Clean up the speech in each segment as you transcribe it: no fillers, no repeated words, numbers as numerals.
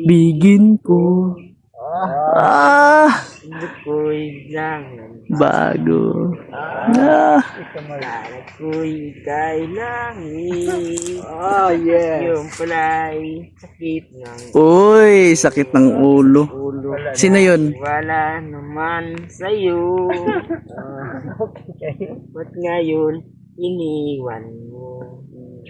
Bigin ko. Hindi ko'y langan. Bago. Ko'y kailangan. Oh, yes. Yung pala'y sakit ng Uy, sakit ng ulo. ulo. Sino yun? Wala naman sa'yo. Ba't ngayon iniwan mo?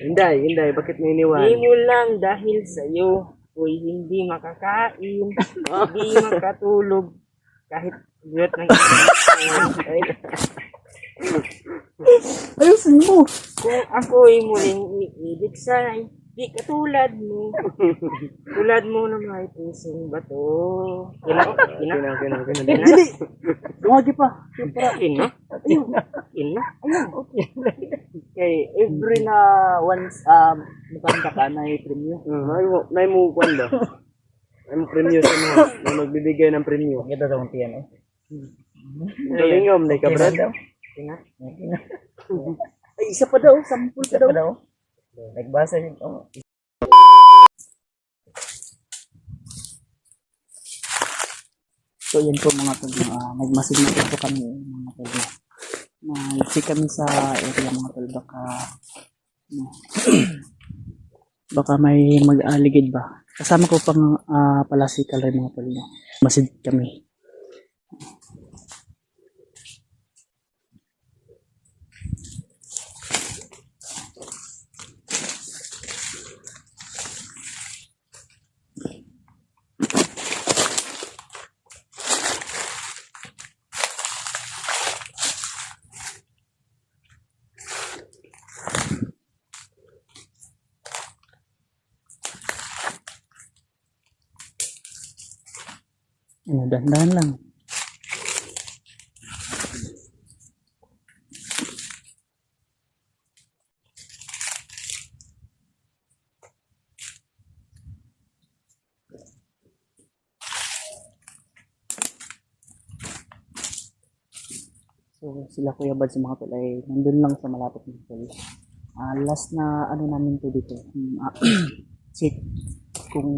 Inday, bakit may iniwan? Di mo lang dahil sa'yo. Ako'y hindi makakain. Hindi makatulog. Kahit gulat ng Ayusin mo. kung ako'y muling iibig sa'y di katulad mo. Tulad mo na may pusong bato. Kinang. Dili. Dumagi pa. Ina? Ina? Okay, every na once mukanta ka na i-premyo. May mo kwan ba? May mo premyo sa mga may magbibigay ng premyo. Ito daw ang tiyan eh. Kalingom, na ikabrad. Ina? Ay, isa pa daw. Sampul pa daw. Nagbasa rin. Oh. So yan po mga tol. Nagmasid na po kami mga tol. Nag-check kami sa area mga tol. Baka may mag-aligid ba. Kasama ko pang pala si Kalay mga tol. Masid kami. Dahan-dahan lang. So sila Kuya Bad sa mga tol ay nandun lang sa malapit ng tol. Last na ano namin to dito. Check kung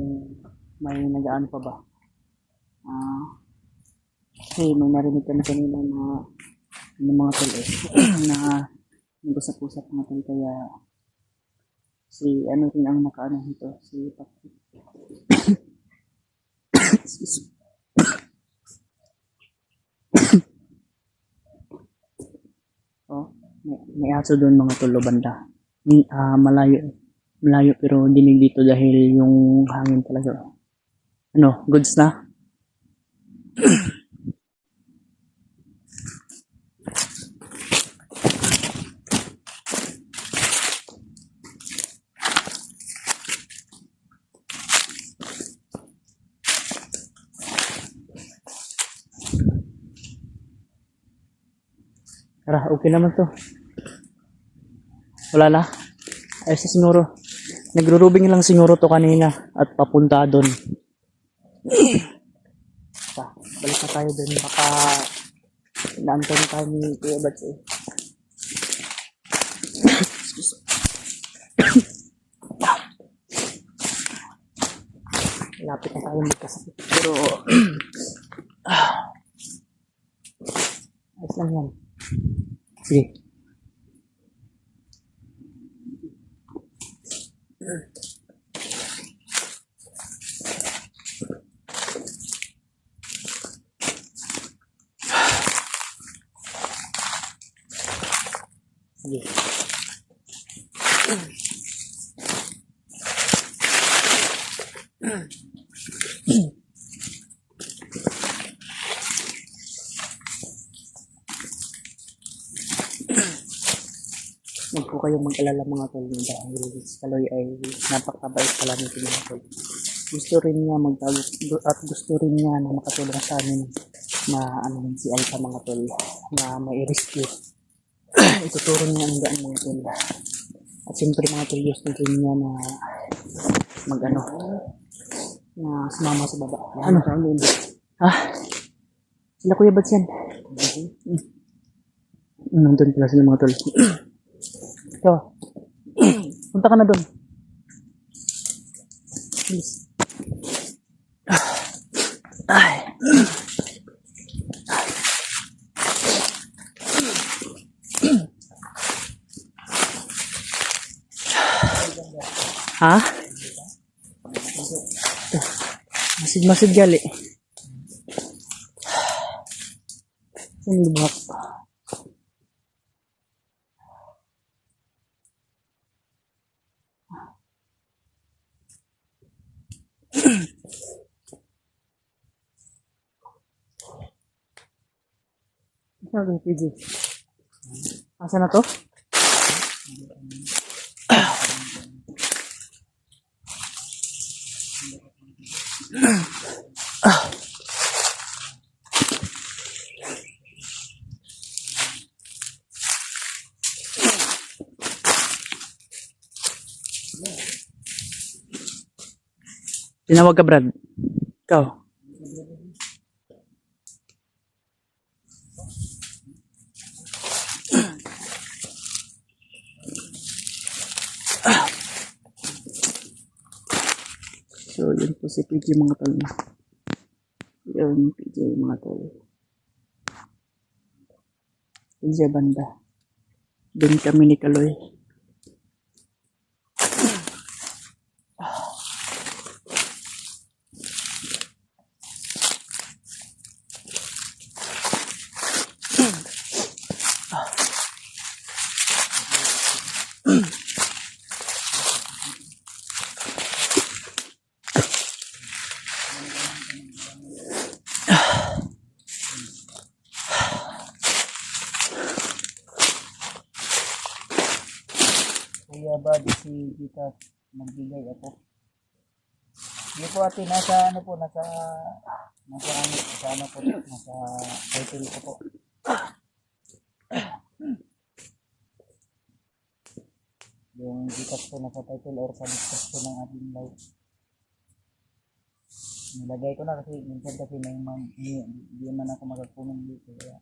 may nag-ano pa ba. Kasi may narinig kami kanina na mga tol na nag-usap-usap mga tol kaya si ano rin ang nakaano nito si Patrick. Oh, may aso doon mga tol banda. Malayo pero dinig dito dahil yung hangin talaga. Ano, goods na? Tara, okay naman to. Wala na. Ay sa siguro. Nagro-rubing lang siguro to kanina at papunta doon. Balik na tayo doon. Baka inaantay tayo ni Kuya Bats eh. Lapit na tayo magkasakit. Pero ayos lang yan. Sige. Sige. Huwag po kayong mag-alala mga tol dahil si Kaloy ay napakabait pala nito mga tol. Gusto rin niya magtago at gusto rin niya na makatulong sa amin na ano si Alpha mga tol na may rescue. Ituturo niya ang daan mga tol. At siyempre mga tol gusto rin niya na mag-ano na sumama sa baba. Ano? Sila Kuya Bats yan. Nandun pala sila mga tol. So, punta ka na doon. Bilis. Ay. Ha? Masid-masid gali. Saan lubak? Saan ang PG? Asa na to? Tinawag ka, Brad. Ikaw. So, yun po si PG mga tol. Yun, PG mga tol. Yun siya banda. Doon kami ni Kaloy. Kuya Bad, si Kita magbigay ako. Hindi po ate, nasa ano po, nasa title ko po. Yung Gcash ko nasa title or sa discuss ko ng ating live. Nilagay ko na kasi minsan kasi may hindi man ako magkapunong dito. Kaya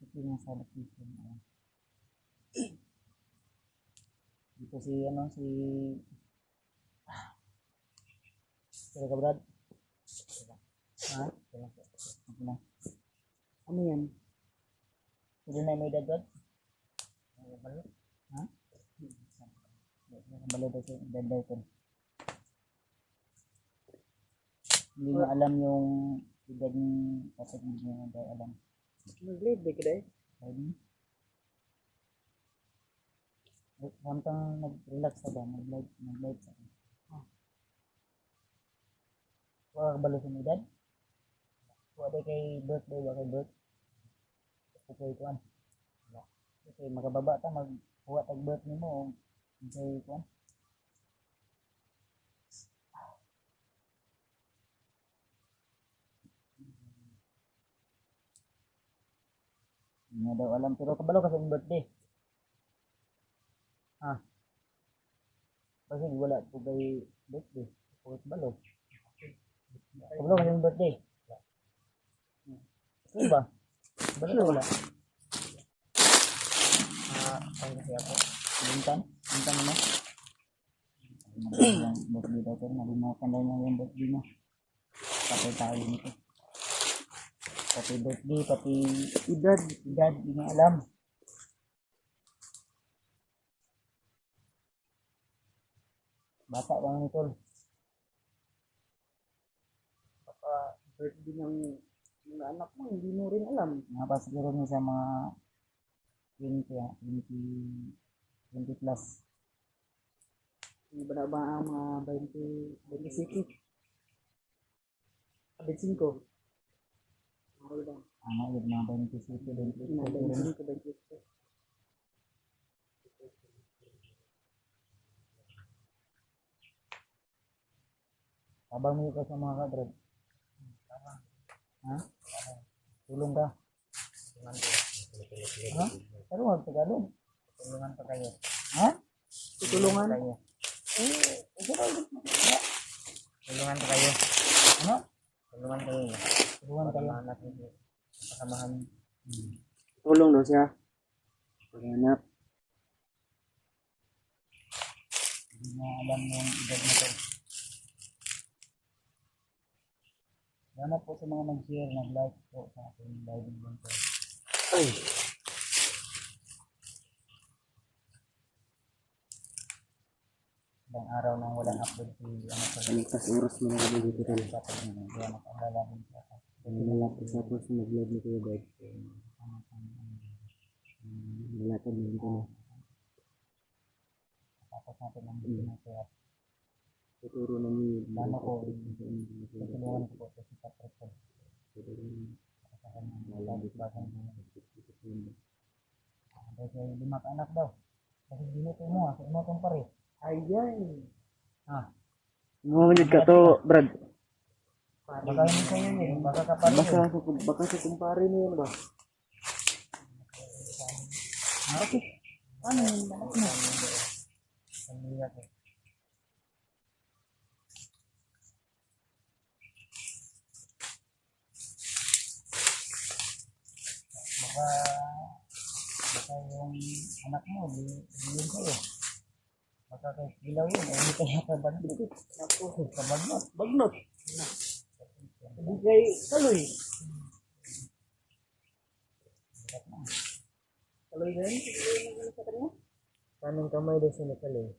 ito yung sa location. Dito si Sino ka, Brad? Ha? Ano yan? Hindi na may dagdag? Ha? Balo daw siya, dagdag ko. Hindi na alam yung edad ng kapag hindi na daw alam. Mag-live ba kita eh? Samtang nag-relax ka ba? Mag-live sa akin. Wala ka balo sa edad? Wala kay birthday, wala kay birthday. Okay, kuan. Okay, makababa ta, magkuha tag birthday mo. Okay, kuan. Hindi na daw alam, pero kabalo kasi yung birthday. Ha? Kasi wala po kay birthday. Pagkat balo. Kabalo kasi yung birthday. Ano ba? Balo na wala. Ano kasi ako? Bintan? Bintan mo na? Yung birthday daw pero nalimutan daw niya yung birthday niya. Patay tayo nito. Pati birthday, pati edad, hindi niya alam. Bata lang nito. Baka birthday ng mga anak mo, hindi mo rin alam. Siguro niya sa mga 20 plus. Iba na ba ang mga 27? 25? Okay ba? Yung mga 27, 28. Habang mo ka sa mga kadrad. Ha? Tulong ka? Ha? Pero wag Tagalog. Tulungan pa kayo. Ha? Tutulungan? Tulungan pa kayo. Ano? Tulungan kayo. Tulungan kayo. Kasamahan. Tulong daw siya. Paghanap. Hindi na alam yung edad na to. Salamat po sa mga nag-share, nag-like po sa ating live event po. Ay. Ilang araw nang walang upload si ano po. Kanikas oras mo na kami dito rin. Dapat ano, kaya nakaalala din siya. Malapit sa po sa mag-vlog ni Kuya Dad. Malapit mo dito na. Tapos natin ang video na kaya. Tuturo na niyo. Paano ko, tutulungan ko po ito si Patrick po. Sa kanyang bagong kasi 5 anak daw. Kasi dinuto mo ha, sa imo itong pare. Ayan. Ngunit ka to, Brad. Baka hindi sa'yo yun, baka kapal yun. Baka sa kumpare niyo yun ba? Okay. Ano yun? Bakit mo? Pamilya ko. Baka yung anak mo, di yun sa'yo. Baka kay ilaw yun, hindi kaya kabagnot. Ako, kabagnot. Bagnot. Hindi kay Kaloy. Kaloy ba yun? Sa kanila? Kanang kamay daw sa nakali.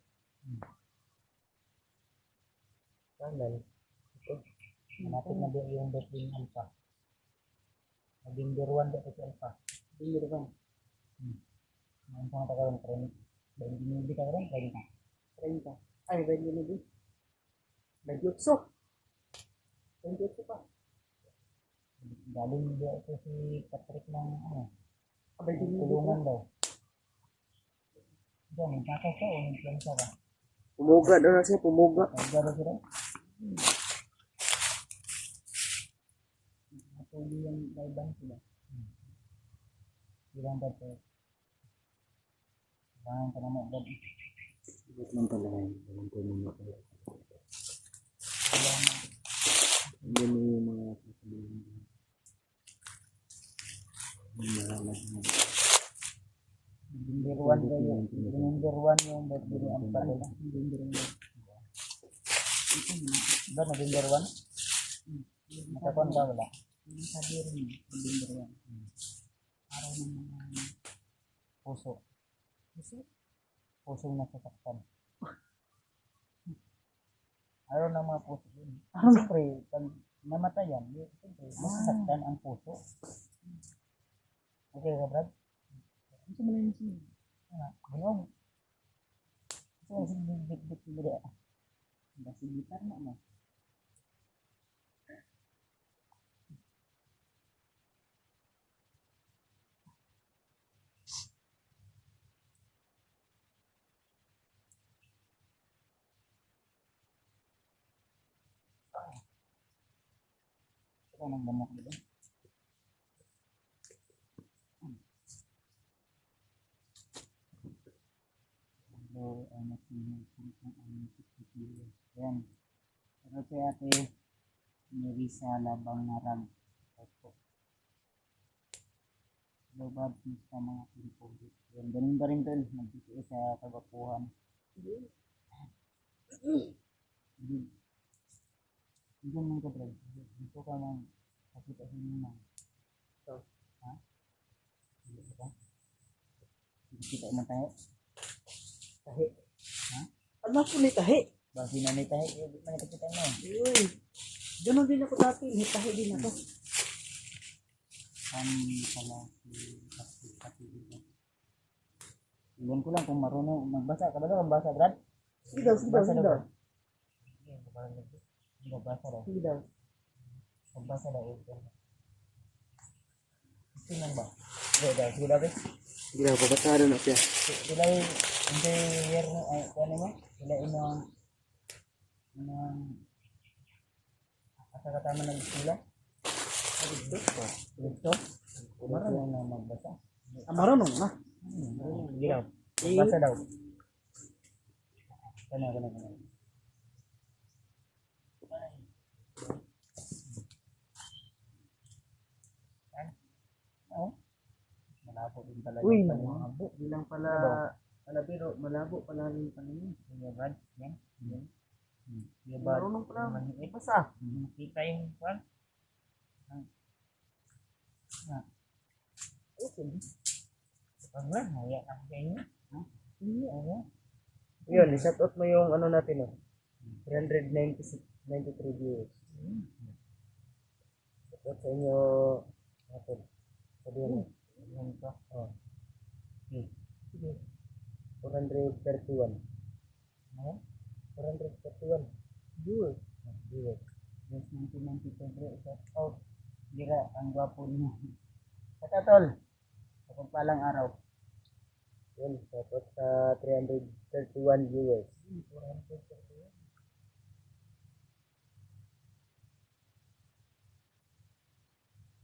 Kanan. Malapit na din yung birthday ng Alpha. Naging birwan dito si Alpha. Binirban. Ngayon pa natakaroon, hindi ka rin, 30. Ay, 20 na din. 28. 28 pa. galing dia ito si Patrick ng ano, Abay, din mo tulungan daw. Diyan, nagkakay ka o influenza ka? Pumuga daw na siya, pumuga. Nagdaro sila? Natuloy yung laiban sila. Ilang ba ito? Ilangan ka naman agad. Ibig lang pala yun. Alam ko naman pala. Hindi mo yung mga sasabihin. November 1 kayo. November 1 yung birthday ni Ampar. Ba, November 1? Nakakuan ka wala? Sabi rin, November 1. Araw ng mga puso. Pusong nasasaktan. Araw ng mga puso. Siyempre, pag namatayan, siyempre, nasasaktan ang puso. Okay ka, Brad? Ano sa mga yun? Gulong. Ito yung sinibig-big sila. Basi gitar na mo. Ito nang gamot nila. So, ano yan. Pero si ate Nerissa Labang Narag. Opo. Hello, Bob. Sa mga pinipogit. Yan, ganun ba rin doon? Nagtitiis sa kabapuhan. Hindi. Hindi man ka, bro. Dito ka lang. Pakita sa inyo na. Ito. Ha? Hindi ka? Hindi kita naman tayo. Tahi. Ha? Ano ko ni tahi? Bakit nanay tayo? Hindi man kita mo. Uy. Ganun din ako dati. Tahi din ako. Kami pala si Pati dito. Iwan ko lang kung marunong magbasa. Ka ba daw? Magbasa, Brad? Sige daw, sige daw, sige daw. Magbasa daw. Sige daw. Magbasa daw. Gusto lang ba? Sige daw. Sige daw, guys. Hindi na, babasado na siya. Sila hindi year mo, ano mo? Sila yung kasakatama ng eskwela? Dito? Marunong na magbasa. Marunong na. Sige daw. Magbasa daw. Kana. Oh. Malabo din pala Uy, yung malabo. Bilang pala, pero malabo pala rin paningin. Kuya Brad, yan. Kuya Brad, Marunong pala. maliit. Basa. Makita yung kwan. Yun, i-shout out mo yung ano natin, oh. 393 viewers. Shout out sa inyo, natin. Sabihin mo. Oh. Sige. 431. Ano? 431. Viewers. Viewers. Yes, 1992 bro. Shout out. Dira, ang gwapo niyo. Katatol. Sa pagpalang araw. Yun, shout out sa 331 viewers. 431.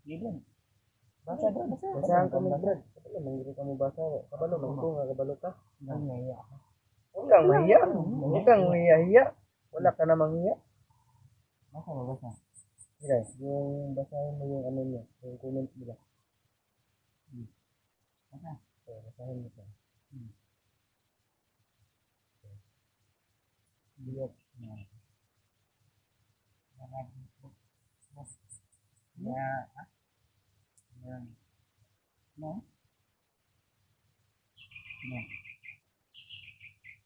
Yun. Basa doon. Basahan kami, Brad. Kapag manggiri ka mo basa. Kabalo, mangko nga, kabalo ka. Nangyayak. Huwag kang mahiya. Huwag kang mahiya-hiya. Wala ka namang hiya. Basa ba basa? Okay, yung basahin mo yung ano niya, yung comment nila. Basa. So, basahin mo siya. Biyok. Ya. No. No.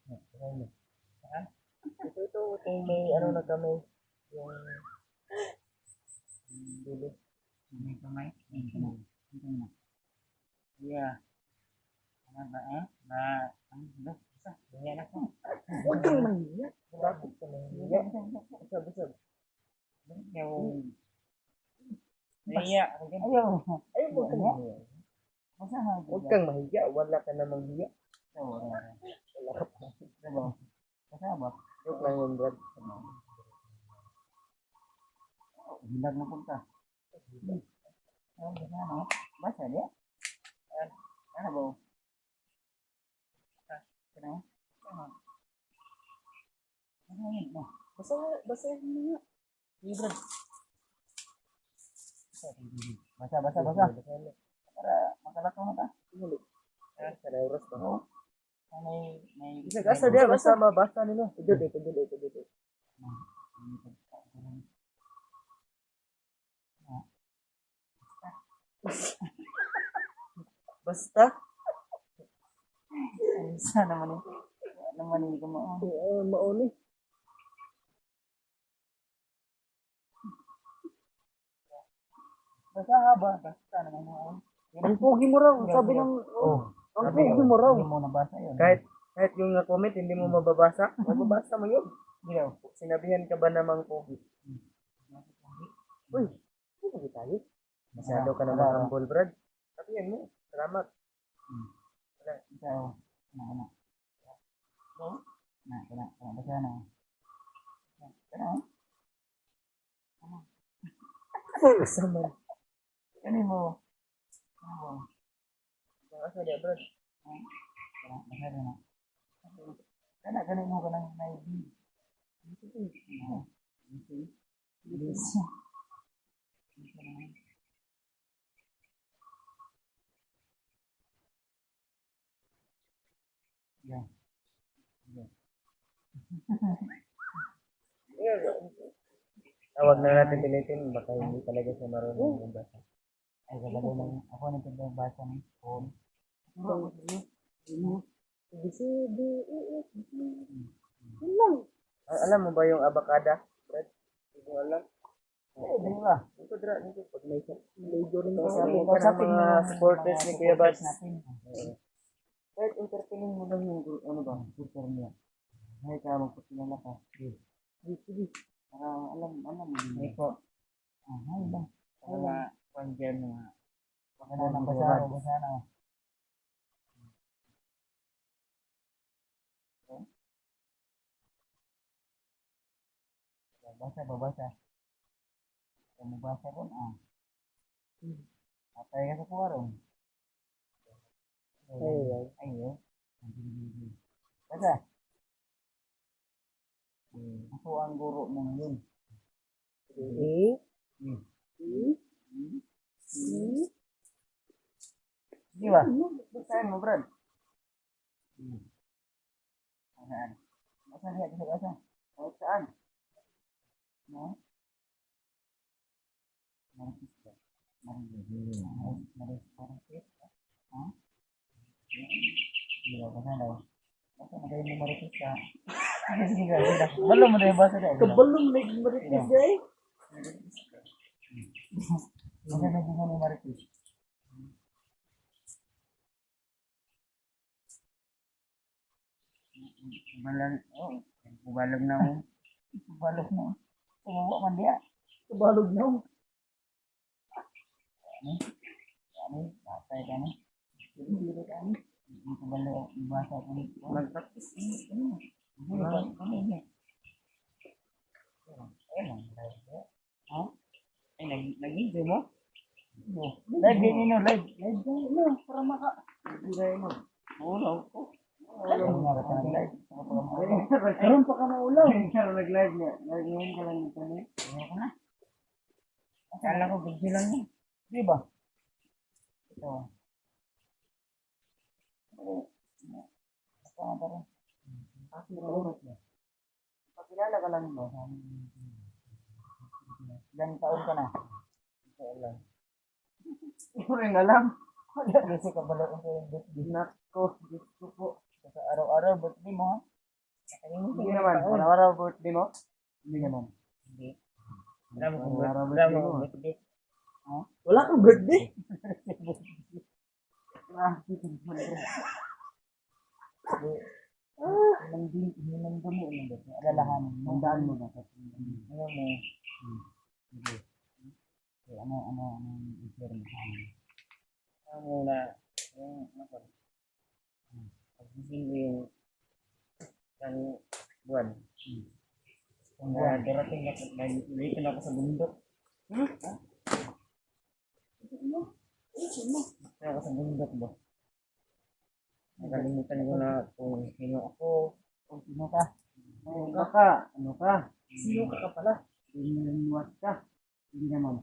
Basahin mo. Ito, kung may ano na kami, yung dulo. May kamay. Ya. Ano ba ano ba? Basta. Ganyan ako. Huwag kang mahiya. Bakit ka mahiya? Basag. Yung Naiya. Ayaw. Ay, huwag kang mahiya. Basta nga. Huwag kang mahiya. Wala ka namang hiya. Wala ka pa. Basta ba? Joke lang yun, Brad. Hilag na punta. Basta no? Basta dia. Ano ba? Ano? Ano yun? Basahin mo nga. Libre. Basa. Para makalakaw na ta. Sana oras ba? Oo. May Isa ka dia, basta mabasa nila. Tudod. Basta? Isa naman eh. Naman hindi ko Mauni. Basta nga ba? Basta naman mo. Ang pogi mo raw, sabi ng... ang pogi mo raw. Hindi mo nabasa yun. Kahit yung comment, hindi mo mababasa, mababasa mo yun. Hindi daw. Sinabihan ka ba namang pogi? Uy, pogi tayo. Masyado ka naman humble, Brad. Sabihan mo, salamat. Ikaw. Ano? Basa na. Basta man. Kanin mo. Basta dia, Brad. Basa na. Kanin mo ka ng naibig. Yeah. Tawag na natin pilitin, baka hindi talaga siya marunong magbasa. Ay, gagawin lang. Ako nagtagdag basa ng phone. Alam mo ba yung abakada, Brad? Hindi mo alam. Di ba? Ito, Dra, ito, pag may majoring ka ng mga supporters ni Kuya Bats. Kahit entertaining mo lang yung ano ba, future niya. May ka magpapilala ka. Sige. Para alam mo. Ito. Hay lang. Mga pangyan mga. Baka na basa na. Babasa. Kung mabasa ron, Atay ka sa kuwarong. Ayo. Basa. Ako ang guro mo ngayon. Di ba? Basahin mo, Brad. Saan? Basa niya, basa. Saan? No? Maritis ka. Maritis. Ha? Hindi ka na daw. Basta magayon mo maritis ka. Sige ka, sige. Balo mo na yung basa na. Kabalong nag-maritis eh. Maganda din mo maritis. Bubalog na mo. Bubalog na. Tumawa man diya. Kabalog na. Ano? Patay ka na. Hindi ka na. Bubalog. Ibasa ko. Mag-practice. Ay, nag-enjoy mo? Live din ino, live. Live din ino, para maka... Hindi mo. Ulaw ko. Karoon pa ka maulaw. Pero nag-live niya. Ngayon ka lang ito niya. Ngayon ko na. Akala ko video lang niya. Di ba? Ito. Ito nga parang. Pakilala ka lang ba? Ilan taon ka na? Ito alam. Ito rin alam. Kasi kabalo ko yung birthday. Nako, gusto po. Sa araw-araw birthday mo ha? Hindi naman. Araw-araw birthday mo? Hindi naman. Hindi. Araw-araw birthday mo. Ha? Wala kang birthday. Hinang dumi mo ba? Alalahanin. Mandaan mo ba? Ano mo? Sige. Ano i-share mo sa amin? Ano na, pagising ko yung isang buwan. Darating ako, naiitin ako sa bundok. Naiitin ako sa bundok ba? Nakalimutan ko na kung sino ako. Kung sino ka? Ano ka? Ano ka? Sino ka pala? Ininuwat ka? Hindi naman.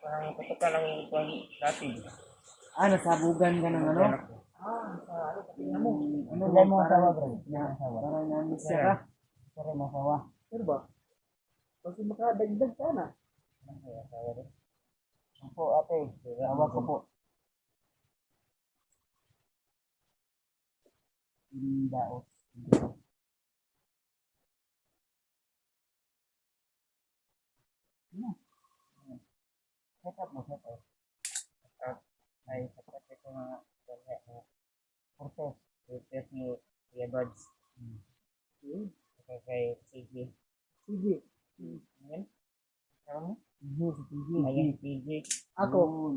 Parang katuka lang yung kuwan dati. Nasabugan ka ng ano? Sa ano, patingnan mo. Ano ba mo asawa, bro? Parang namis ka. Parang masawa. Ano ba? Kasi makadagdag ka na. Ano asawa rin? Opo, ate. Awa ko po. Daos. Set up mo, set up. Ay, sapat ito mga Cortez mo, Kuya Buds. Kay CJ. CJ. Ayan. Sama mo? Si CJ. Ayan, CJ. Ako.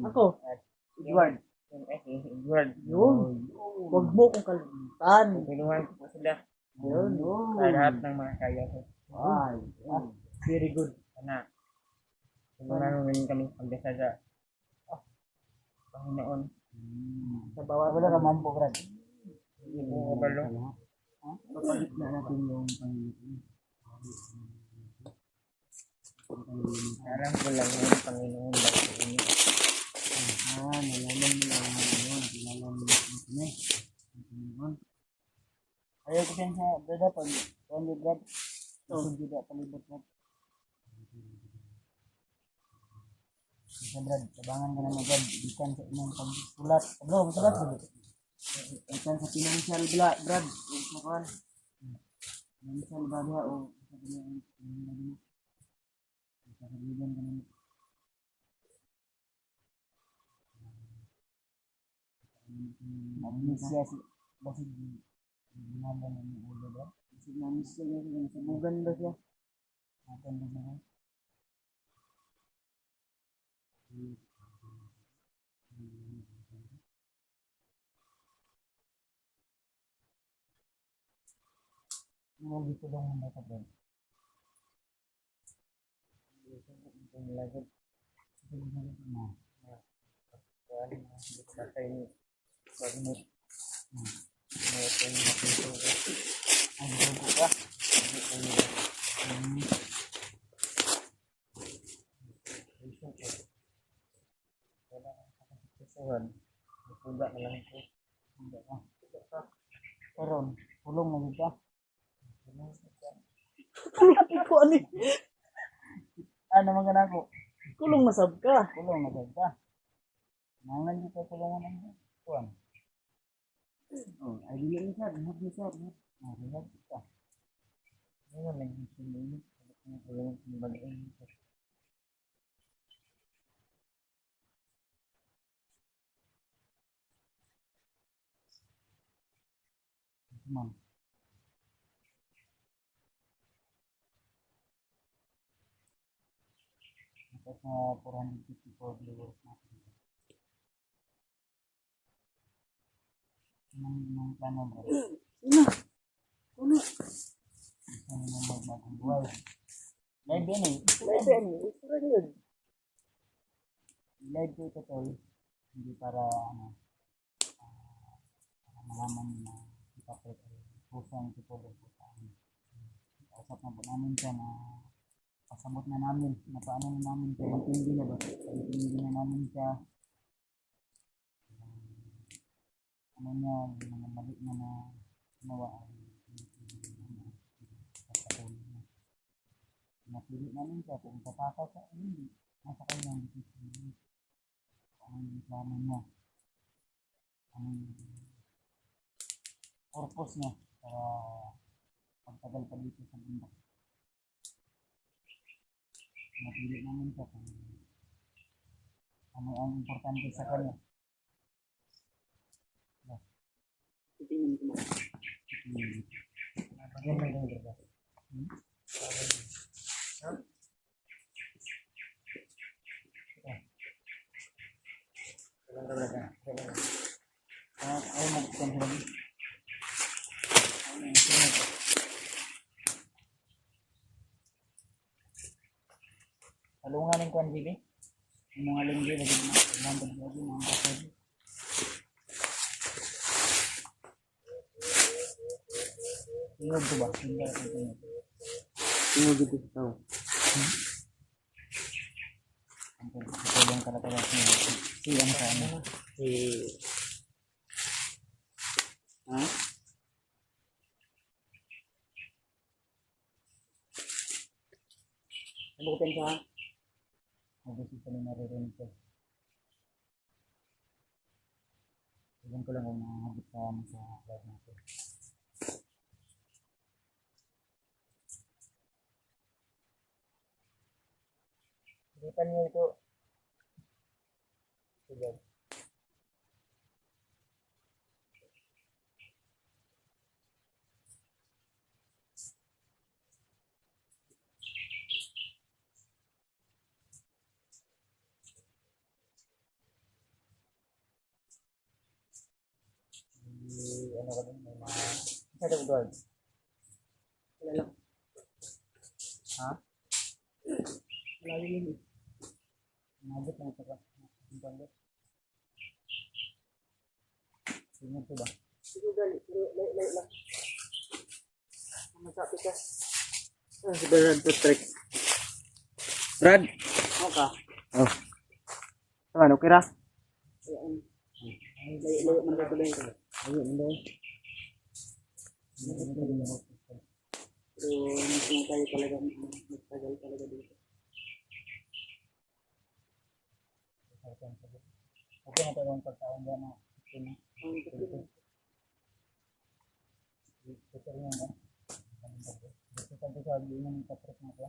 Edward. Edward. Yun. Huwag mo kong kalimutan. Tulungan ko po sila. Yun. Sa lahat ng mga kaya ko. Very good. Sana. Tulungan mo rin kami pagdasa sa Panginoon. Sa bawat Wala naman po, Brad. Hindi po kabalo. Papalit na natin yung Panginoon. Alam ko lang yung Panginoon ba sa inyo. Nalaman mo lang ang Panginoon. Nalaman mo lang kami. Ang Panginoon. Ayaw ko din sa Brad pag Brad. Hindi ba palibot mo? Sa Brad, tabangan ka naman Brad. Ikan sa inang pagsulat. Bro, magsulat mo. Ikan sa financial Brad. Makuhan. Financial ba niya o sa kanyang sa kanyang ka naman. Amnesia si Basig. Ginala na yung ulo ba? Basig na amnesia niya siya. Nasabugan ba siya? Akan ba siya? Dito lang muna sa bed. Ito nilagod. Ito nilagod na. Basta yung pag-move. Ito yung napiso ko. Ang dugo ka. Ito yung wala kang kakasisuhan. Puga na lang ito. Puga ka. Karon, pulong na dito. Iko ano? Ano mga ganako? Kulong na sab ka. Kulong na ka. Nangan dito kulungan ng kuan. Oh, ay dili ni sir, hab ni sir. Ah, hab ka. Ano lang yung sinunod? Ano kulungan ng balain sir. Ma'am. Ito sa 454 viewers natin. Anong plano mo? Ano? Ano mo magmagong buhay? Live yan eh. Live yan. Isra yun. Live ko ito tol. Hindi para ano, para malaman na ipapit ay pusang tutulog po sa amin. Kausap na po namin siya na pasabot na namin, na paano na namin siya, intindi na ba? Intindi na namin siya. Ano niya, yung mga mali na na ginawa ay pagkatulog niya. Napili namin siya kung papasa sa hindi. Nasa kanyang decision. Ang plano niya. Ang purpose niya para pagtagal pa dito sa mundo. Napili namin siya kung ano ang importante sa kanya. Titingnan ko na. Bagyan lang din diba? Ayaw mag-scan sila din. Talungan ng kuan bibi. Yung mga linggi lagi nandun lagi mga kapatid. Tingog ko ba? Hindi ako tingog. Tingog dito sa tao. Ang tulong ka na talaga si ano sa ano. Ha? Sabutin ka ha? Mag-isip ko na naririnig ko. Tignan ko lang kung nakakabit ka mo sa live natin. Pilitan niyo ito. Sige. Ano ka din? May mga... Isa daw doon. Wala lang. Ha? Wala yun eh. Nabot na ito ka. Ang pandot. Tingnan ko ba? Sige, dali. Layo lang. Masabi ka. Ah, si Brad Patrick. Brad! Ako ka. Oh. Ano, okay ra? Ayan. Layo man dito lang. Ayun, hindi. Pero mismo tayo talaga magtagal talaga dito. Okay na tayo ang pagkaon dyan na. Ito rin yan ba? Dito sa ng Patrick na ito.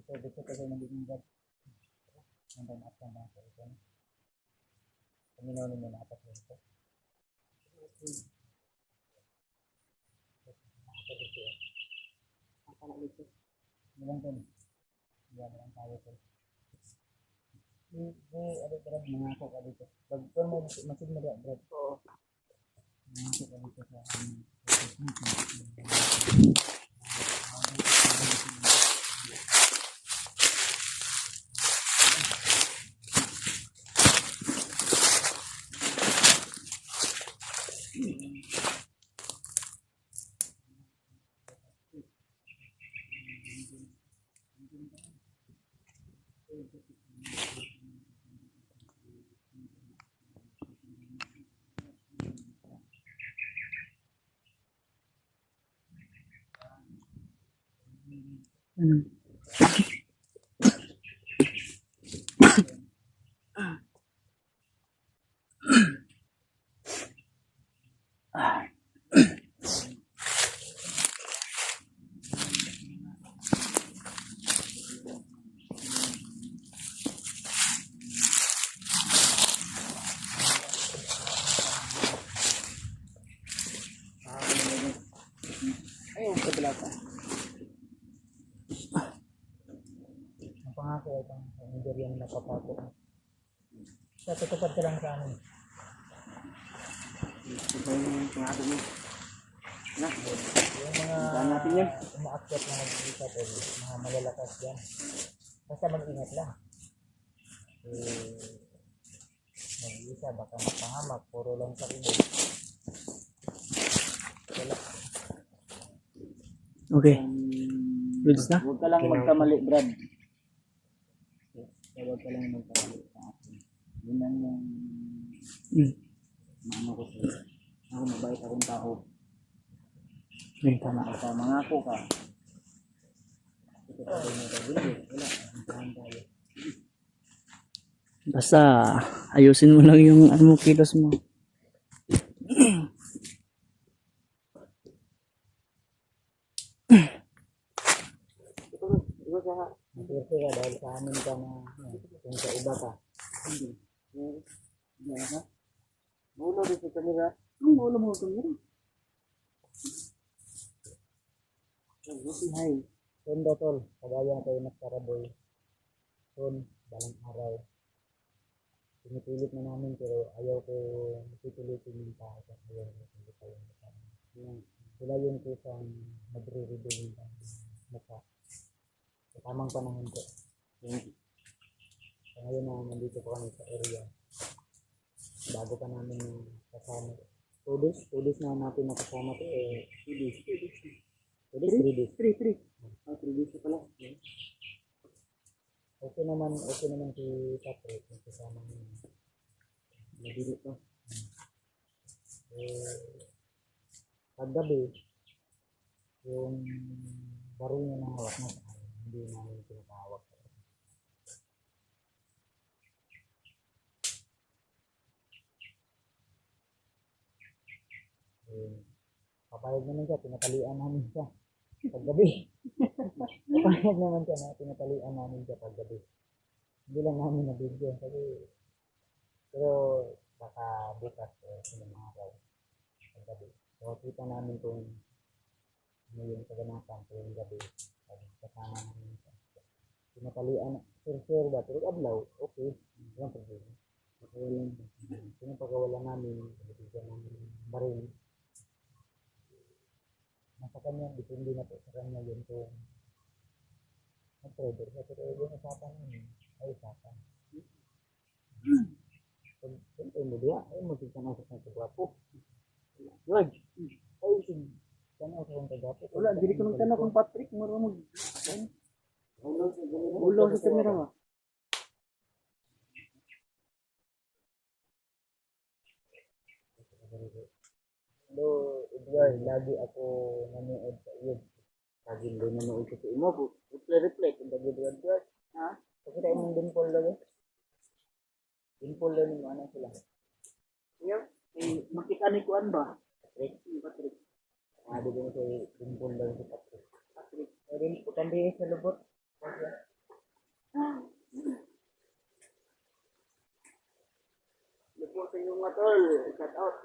Dito tayo nagiging dad. Nandang atang lang sa ito. Paminaw ninyo na apat ito. Ilang to? Yan lang tayo to. Ano ka lang, mangako ka dito. Pag ito mo, masin mo dyan, Brad. Oo. Mangako ka dito sa amin. Ayun, kabila pa. Ang pangako ay pang hindi yan napapato. Sa tutupad ka lang sa amin. Ito yung pangako mo. Na, yung mga natin yan. Umaakyat na nag-isa po, mga malalakas yan. Basta mag-ingat lang. Mag-isa, baka mapahamak, puro lang sa ilog. Okay. Goods na? Huwag ka lang magkamali, Brad. Huwag ka lang magkamali sa akin. Yun lang yung maano ko sa'yo. Ako mabait akong tao. Yun, tama. Basta mangako ka. Ito pa rin yung hindi. Wala. Ang tayo. Basta, ayusin mo lang yung ano mo, kilos mo. Maswerte ka dahil sa amin ka na kung sa iba ka. Hindi. Hindi ka? Mulo rin sa kamera. Ang mulo mo sa kamera. Hi. Tondo tol. Kagaya na kayo nagkaraboy. Ton, balang araw. Pinipilit na namin pero ayaw ko pipilitin yung tao kasi ayaw ko hindi tayo sila yung kusang magre-reveal ng mukha. Sa tamang panahon ko. So, ngayon na nandito po kami sa area. Bago pa namin kasama. 2 days na natin nakasama ito. 2 days. 3 days. 3 days na pala. Okay naman si Patrick. Kasama niya. Mabilis pa. Paggabi, yung baril niya na hawak na sa akin, hindi namin pinakahawak. Papayag naman siya, pinatalian namin siya paggabi. Papayag naman siya na pinatalian namin siya paggabi. Hindi lang namin na-video. Pero baka bukas sa mga araw paggabi. So kita namin kung ano yung kaganapan sa yung gabi. Kasama namin siya. Pinatalian, sure ba? Pero ablaw, okay. Walang problema. Pinapagawalan namin, bigyan namin baril. Nasa kanya, depende na po sa kanya yun kung mag-trader. Pero yung usapan namin, ay usapan. Siyempre mo diya, ay magsisanasok ng kagwapo. George, ay sanasok ng kagwapo. Wala, hindi ko nang tanong kung Patrick, marunong ulo sa kamera ba? Hello, Edward, lagi ako nanood sa iyo. Lagi din nanood ko sa imo. Reflect, ang lagi Edward. Ha? Kasi tayo mong dimple lagi. Dimple lang yung ano sila. Yan, makikanikuan ba? Patrick. Di ko sa dimple lang si Patrick. Patrick, rin po kandi sa lubot. Lubot sa inyong mga tol. Shout out.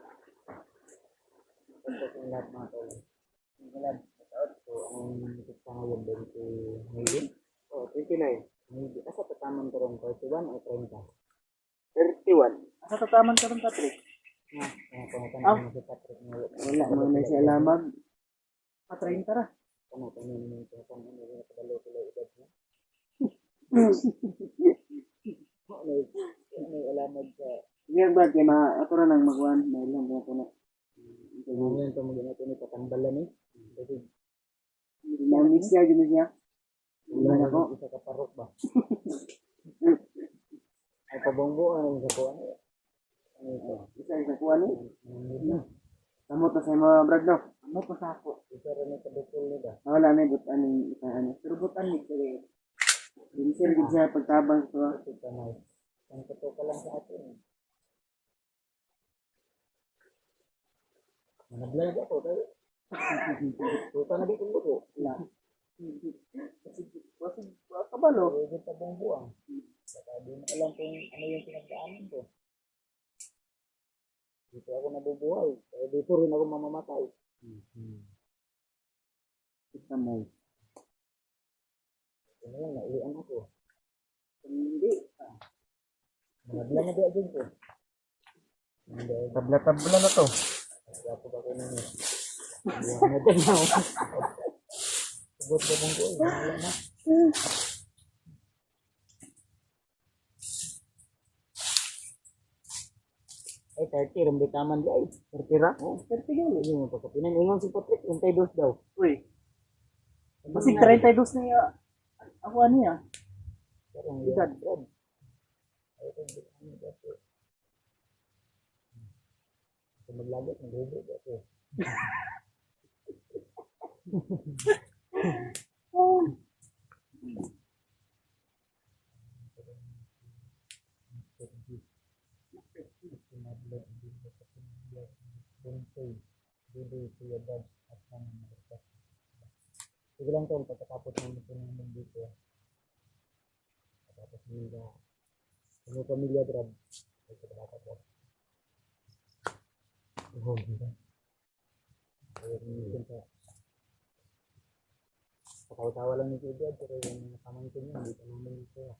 Ito sa lahat mga tol. Shout out po. Ang kita ngayon din si Mayden. 29. Mayden. Asa tataman ko rin 31 o 30? 31. Asa tataman ko rin Patrick? Pangatangan si Patrick. Wala mo na siya lamang. 30 ra. Pangatangan mo yung pangatangan mo yung nakadalo sila edad niya. Ano alamad sa... Yan ba, kaya ako rin ang magwan. May lang po na. Ngayon ito mag-ingat ini katambalan eh. Kasi dinamis siya, gano'n siya. Wala ako. Isa kaparok ba? Ay pabongbo, ano sa kuwan eh. Isa kuwan eh. Samot na sa mga brad no? Ano pa sa ako? Isa rin sa bukol nila. Wala na yung butan yung isa ano. Pero butan nito eh. Pinsir gid sa pagtabang ko. Ito na. Ang totoo ka lang sa atin. Nag-vlog ako. Tuta na dito ko. Na. Kabalo. Pwede pa buong buwang. Saka di mo alam kung ano yung pinagdaanan ko. Dito ako nabubuhay. Kaya dito rin ako mamamatay. Kita mo. Ano yan, naulian ako. Hindi. Nag-vlog na di agad ko. Tabla-tabla na to. Wapo ba ko na niya? Buwan na din ako. Subot ba bang ko? Wala na. Ay, 30, rambi taman di ay. 30 ra? Oo, 30 yan. Yung pagkapinan. Ingon si Patrick, 32 daw. Uy. Masig 32 na yung ako ano ya. Parang Edad. Brad. Ay, ito ano dati. Ito maglagot, maghubo dati. Sige lang tol, pagkatapos ng ito namin dito. Pagkatapos nila, yung pamilya Brad, ay pagkatapos ko. Oh, diba? Kaya minsan sa patawa-tawa lang ni Kuya Brad, pero yung mga pamangkin niya, dito namin ito.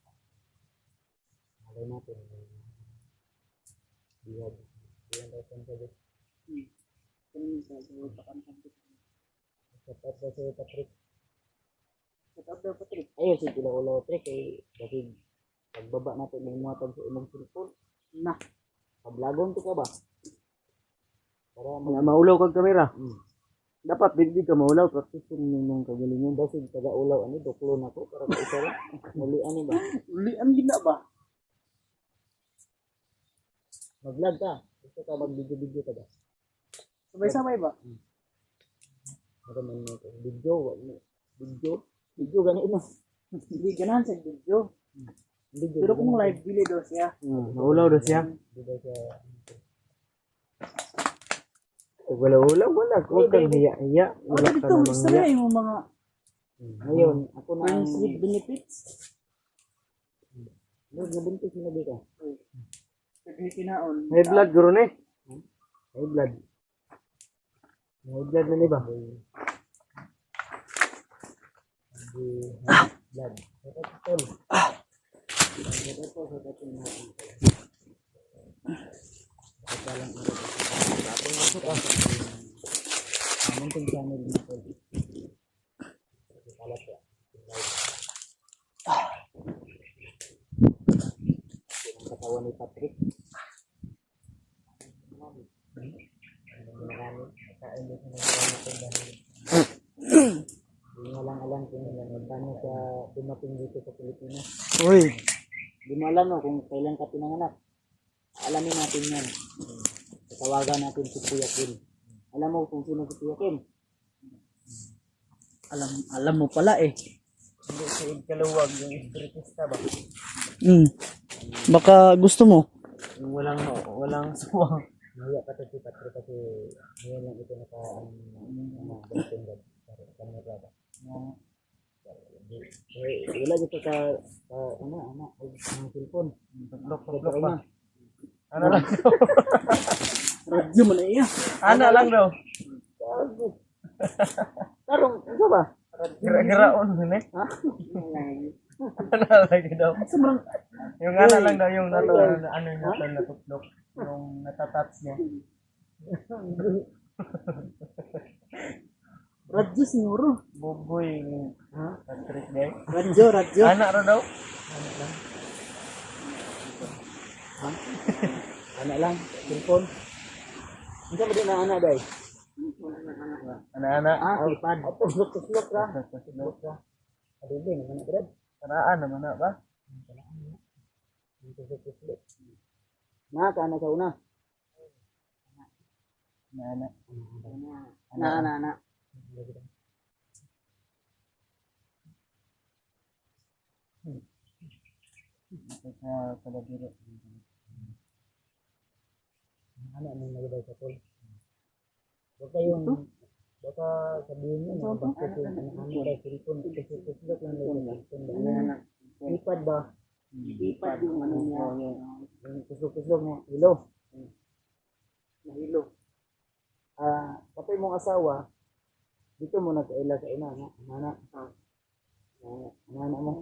Malay natin, bihag. Bihag tayo sa mga Shout out sa Patrick. Set up daw Patrick. Ayun, si Ulaw Trick, eh, kasi pagbaba natin may mga tag sa imong cellphone. Na. Pablagon to ka ba? Para Mga maulaw kag kamera. Hmm. Dapat hindi ka maulaw practice yung kagalingan. Kasi taga-ulaw, ano, doklo na ko, para ka isa rin. Muli, ano ba? Ulian gina ba? Mag-vlog ka. Gusto ka mag-video-video ka ba? Sabay-sabay ba? Naraman mo ito. Video, ganito na. Hindi ganahan sa video. Video, Pero kung live dili daw siya. Maulaw daw siya. Video siya. Wala. Huwag kang hiya-hiya. Wala ka Dito namang gusto hiya. na yung mga Ngayon, ako na ang... friends with benefits. Nabuntis na di ka. Pwede kinaon. May blood, guro na eh. May blood. May blood na ba? Blood. Tol. Ito po sa tatin natin. Pagkalang araw. Tapos masuk ka. Munting channel na po. Kalat ya. Ang katawan ni Patrick. Kain dito ng marami ko dahil hindi nga lang alam kung paano siya dumating dito sa Pilipinas. Uy. Hindi mo alam no, kung kailan ka pinanganak. Alamin natin yan. Tawagan natin si Kuya Kim. Alam mo kung sino si Kuya Kim? Alam mo pala eh. Hindi si Kaluwag, yung espiritista ba? Baka gusto mo. Yung walang suwang. Naya ka to si Patrick kasi ngayon lang ito camera ba? Wala dito sa ang cellphone. Tuklok ba? Ano lang daw? Radyo mo na iya. Ano lang daw? Tarong, ito ba? Gira-giraon din eh. Ha? Ano lagi daw? Sobrang Yung ano lang daw yung ano yung natuklok. Yung natatats niya. radyo siguro. Buboy. Ha? Patrick day. Radyo. Anak ra daw? Anak lang, cellphone. Hindi ba din na anak day? Anak-anak. iPad. Tuslok ra. Adili naman na Brad. Karaan naman na ba? Tuslok. Na ka na sa una. Anak. Anak. Sa kalabiro. Ano nagdaw sa tol? Huwag kayong, baka sabihin nyo na bakit yung ano daw cellphone, kasi Facebook lang daw sa cellphone. Ipad ba? Ipad yung ano niya. Yung Facebook mo, hello. Hello. Kapag mong asawa, dito mo nagkaila sa ina, anak. Anak mo.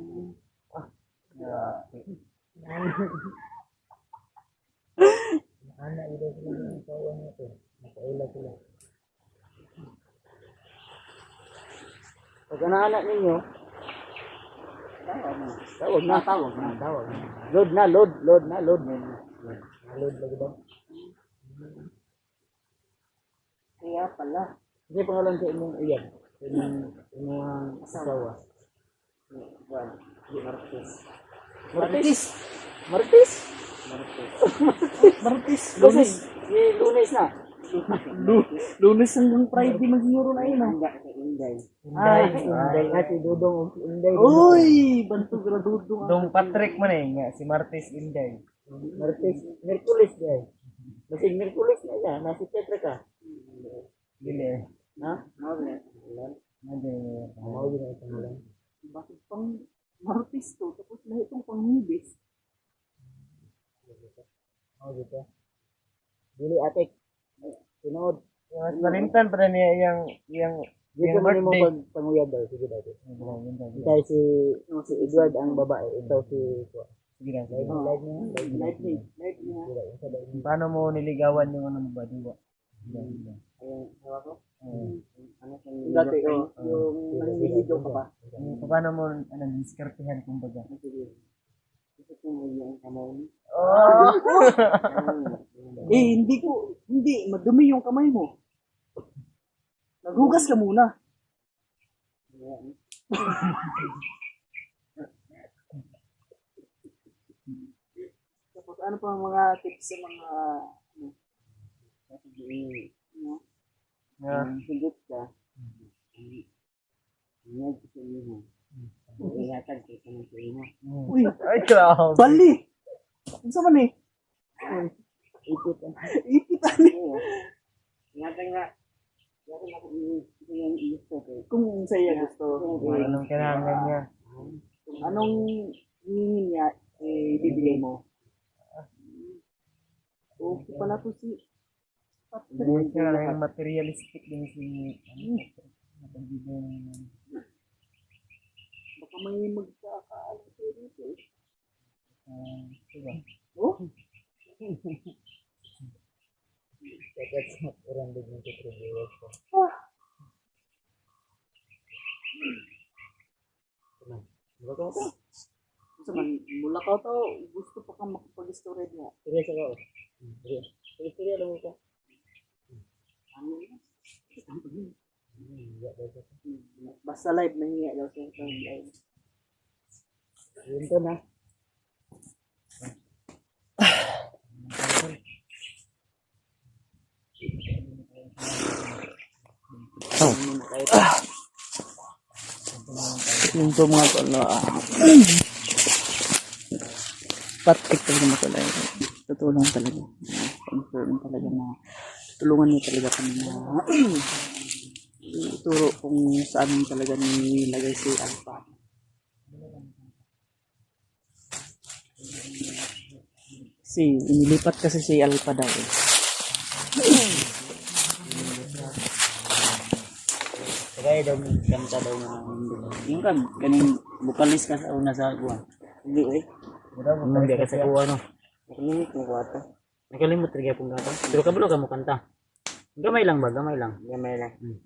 Anak ito sila ng asawa niya to. Nagkaila sila. Pag anak ninyo, tawag na. Load na. Load lagi ba? Kaya pala. Kasi pangalan sa inyong iyan. Sa inyong asawa. Martis. Lunes. Lunes na. Lunes hanggang Friday mag-euro na yun. Inday nga si Dudong o si Inday. Uy! Banto gradudo. Dong Patrick man nga si Martis Inday. Martis Merkulis guys. Kasi Merkulis na yan, nasi Petra ka. Dili. Ha? Mawala. Mawala na pangalan. Bakit pang Martis to? Tapos lahat itong pang-Hibis. Dito. Dili atik. Sunod. Mas malintan pa niya yung dito mo pag panguyab daw. Sige daw. Dahil si Edward ang babae. Ito si sige daw. Live niya. Paano mo niligawan yung ano mo ba? Diba? Dati, yung nangingido ka pa. Paano mo diskartehan kumbaga? Hindi, madumi yung kamay mo. Naghugas ka muna. Tapos ano pa ang mga tips sa mga Sugot ka. Ingat sa iyo. Ihatag ka ng sa iyo. uy, Ay, grabe. bali! Ano sa man eh? Ipit. Ipitan eh. Ihatag nga. Yung gusto ko. Kung sa'yo gusto. Anong kailangan niya? Kung anong hingin niya, bibigay mo. Okay pala to si Hindi ka yung materialistic din si baka may magkakaalam sa'yo dito eh. diba? Oh? That's not around the contribute ko. Sa man, mula ka to, gusto pa kang makapag-story niya. Seryoso ka. Seryoso alam mo ka. Basta live na hiya daw siya sa live. Yun to na. Yung to mga tolo, Patrick talaga matulay. Tutulong talaga. Important talaga na tulungan niya talaga kami na ituro kung saan talaga nilagay si Alpha. Inilipat kasi si Alpha daw eh. Kaya daw kanta daw na yung kan kaning bukalis ka sa una sa kuha. Hindi eh. Hindi ka sa kuha no. Nakalimut mo kuha. Nakalimut rin pong kanta. Pero kabalo ka mo kanta. Gamay lang ba? Gamay lang.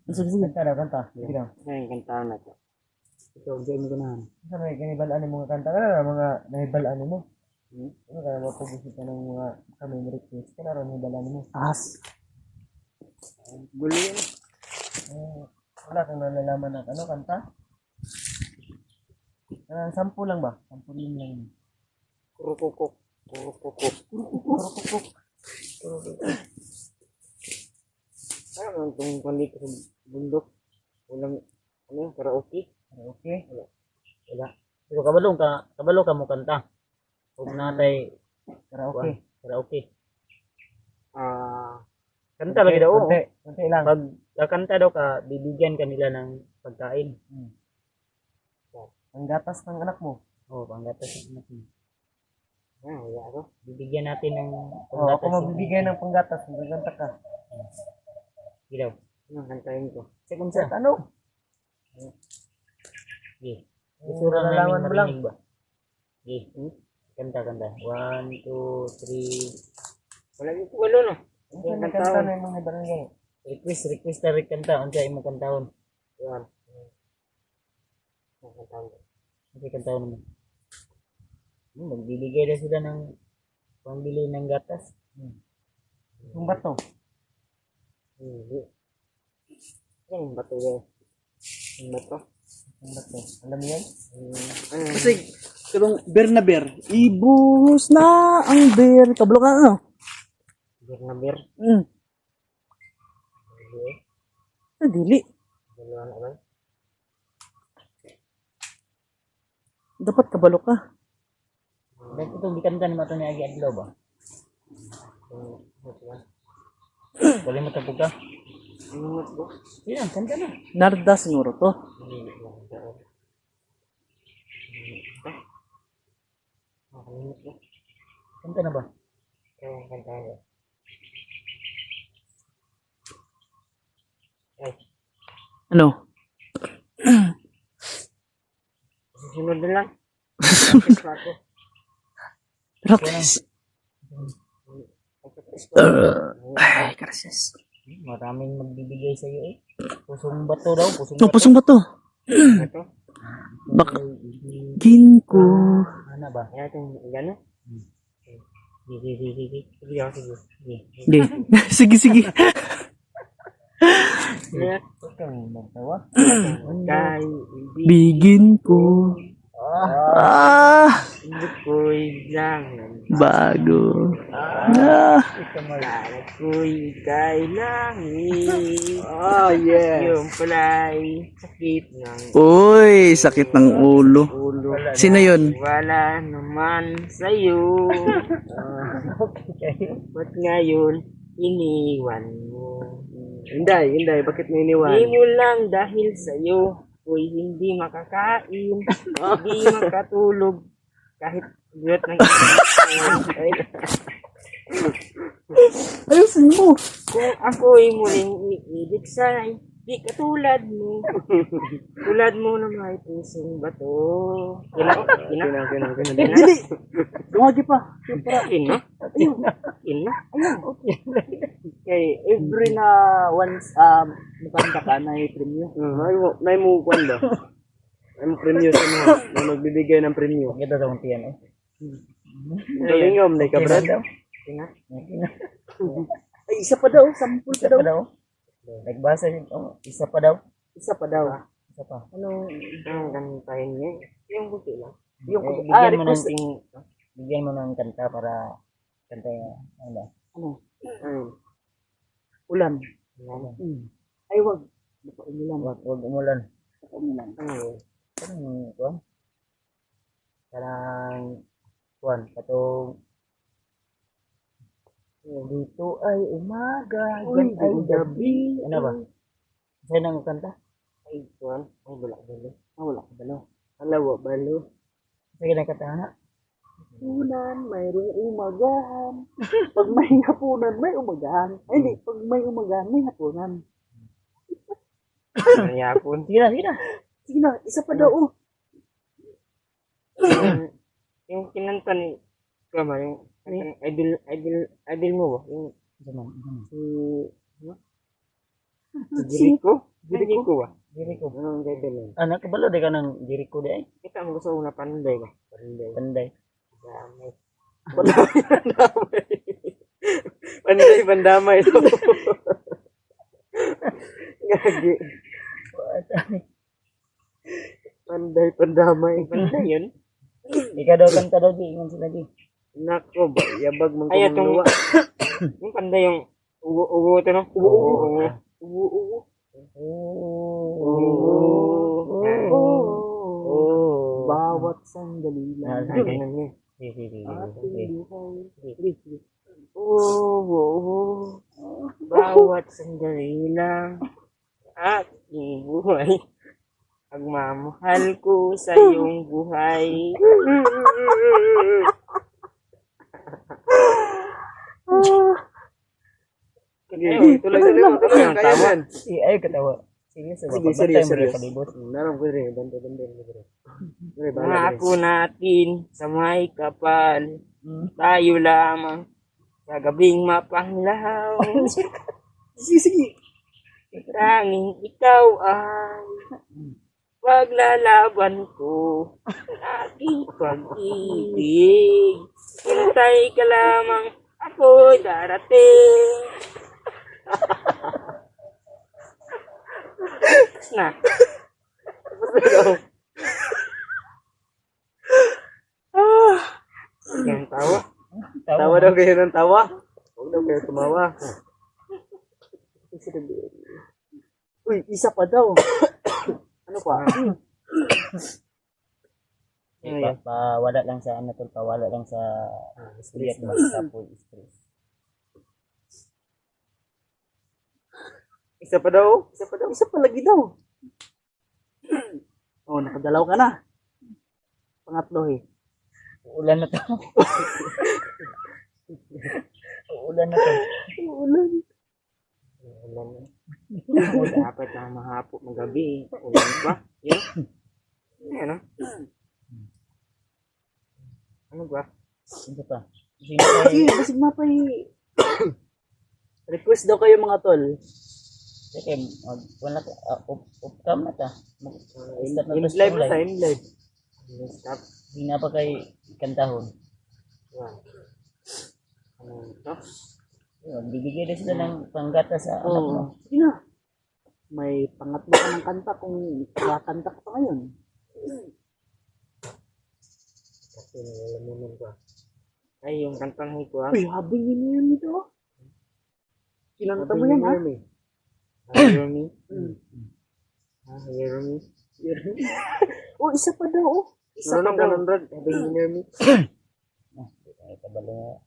Sige, sige. Kanta daw kanta. Sige daw. Ay kanta na to. Ikaw diyan mo ganahan. Sa may kanibalaan mo kanta ka na mga nahibalaan mo. Ano kaya mapubusit ka ng mga kami request ka na rin nahibalaan mo. As. Gulo yan. Wala kang nalalaman ng ano, kanta? Sampu lang ba? Sampu lang. Kurukukuk. Ano itong palit sa bundok? Walang, ano, karaoke? Wala. Pero kabalo ka mo kanta. Ug natay Karaoke. karaoke. Ah, Kanta lagi daw. Oo. Konti lang. Pag kakanta daw ka, bibigyan ka nila ng pagkain. Ang gatas ng anak mo. Oo, panggatas ng anak mo. wala ako. Bibigyan natin ng Oo, ako magbibigay ng panggatas. Magaganta ka. Ilaw. Anong kantahin ko? Second Sa sa. ano? Sige. Isura nalalaman namin mo lang. marinig ba? Sige. Kanta. 1, 2, 3. Wala yung walo no. Ang kanta na yung mga barangay. Request na rin kanta. Unsa imong kantahon? Yan. Ang kantahin ko. Unsa kantahon mo? Magbibigay na sila ng pambili ng gatas. Yung bato. Hindi. Yung bato ba? Yung bato? Yung bato. Alam mo yan? Ano? Kasi, karong beer na beer. Ibuhos na ang beer. Kabalo ka ano? Bir na bir. Dili. Dalawa na ba? Dapat kabalo ka. Dahil itong dikanta ni Mato ni Agi Adlaw ba? Wala mo tapog ka? Ano mo? Yan, kanta na. Narda siguro to. Hindi ko kantahin. Nakalimut ko. Kanta na ba? Kaya ang kantahin ko. Ay, Ano? susunod na lang. Practice pa ako. Practice. Practice pa. Ay, gracias. Maraming magbibigay sa iyo eh. Pusong bato daw, pusong No, bato. pusong bato. Ito. Baka. Ginko. Ano ba? Kaya itong gano'n. Sige. Sige ako, sige. Di. sige. Kaya, Magtawa. kay Bigin ko. hindi ko'y langan. Bago. Kala ko'y kailangan. Oh, yes. Yung pala'y sakit ng Uy, sakit ng ulo. ulo. Sino yun? Wala naman sa'yo. Ba't ngayon iniwan mo? Hindi. Bakit may Di mo lang dahil sa'yo ako'y hindi makakain, hindi makatulog, kahit gulat ng Ayusin mo. kung ako'y muling iibig sana'y di katulad mo. Tulad mo na may pusong bato. Kina. Dili. Dumagi pa. Kina. Kay every na once mukanta ka na i-premyo. May mo kwan ba? May mo premyo sa mga na magbibigay ng premyo. Ito daw ang tiyan eh. Kalingom na Kaya ikabrad. daw. Kina. Ay, isa pa daw. Sampul Isa pa pa daw. daw. Nagbasa din. Oh, isa pa daw. Isa pa daw. Isa pa. Ano? Ang kantahin niya. Yung kunti lang. Yung Bigyan mo ng request. bigyan mo ng kanta para kanta yung ano. Ano? Ayun. Ulan. Yan. Ay, wag. Baka umulan. Wag umulan. Baka umulan. Ayun. Parang kuwan. Parang kuwan. Patong dito ay umaga, Uy, yan ay gabi. gabi. Ano ba? Sa'yo nang kanta? Ay, kuwan. Ay, wala balo. Wala ka balaw. Alawa balo. Sa'yo nang kanta na? Hapunan, mayroong umagahan. Pag may hapunan, may umagahan. Ay, hindi. Pag may umagahan, may hapunan. Nayapon. Sige na. Sige na, isa pa daw. Oh. Yung kinanta ni Kama, yung idol mo ba? Yung si Jericho ba? Jericho. Anong title yun? Anak, kabalo di ka ng Jericho di ay. Kita ang gusto ko na panday ba? Panday. Damay. Pandamay to. Gagi. Pandamay. Panday yun? Ikaw daw kanta daw di. Ingon sila di. Nako ba? Yabag mong kumuluwa. Yung panday yung ugo ito no? Ugo. Oh. Oh. Bawat Bawat sandali lang. Ganun yun. Ating buhay. Bawat sandali lang aking buhay. Pagmamahal ko sa iyong buhay. Tuloy ang tawa. Ay, katawa. Seryoso ba? Sige, Pag seryoso, time rin seryoso. kalibot. Naram ko rin, banda. Pangako natin sa may kapal, tayo lamang sa gabing mapanglaw. Sige. Tanging ikaw ay paglalaban ko, aking pag-ibig. Hintay ka lamang, ako'y darating. Na. Yan tawa. Tawa daw kayo ng tawa. Huwag daw kayo tumawa. Uy, isa pa daw. Ano pa? Pawala lang sa ano tol, pawala lang sa stress ba sa full stress. Isa pa daw. Isa pa lagi daw. Oh, nakadalaw ka na. Pangatlo eh. Uulan na to. Uulan na to. Ulan. Dapat na mahapo magabi. Ulan pa. Yan. Yan ah. Ano ba? Ano pa? Sino pa? Sige, basig mapay. Request daw kayo mga tol. Sige, wala ka, up-cam na ta. Start na to Live live. na live. Stop. Hindi na pa kay kantahon. Yan. Ano ito? Yun, bibigay din sila ng panggata sa anak mo. Oo. Sige na. May pangatlo ka ng kanta kung kakanta ka pa ngayon. Kasi nalalamunan ko. Ay, yung kantang ko ah. Uy, habing yun yun ito. Kinanta mo yan ha? Hear me? Hear me? Oh, isa pa daw oh. Isa pa Ano nang daw. ganun, Brad? Hear me? Ay, kabalo nga.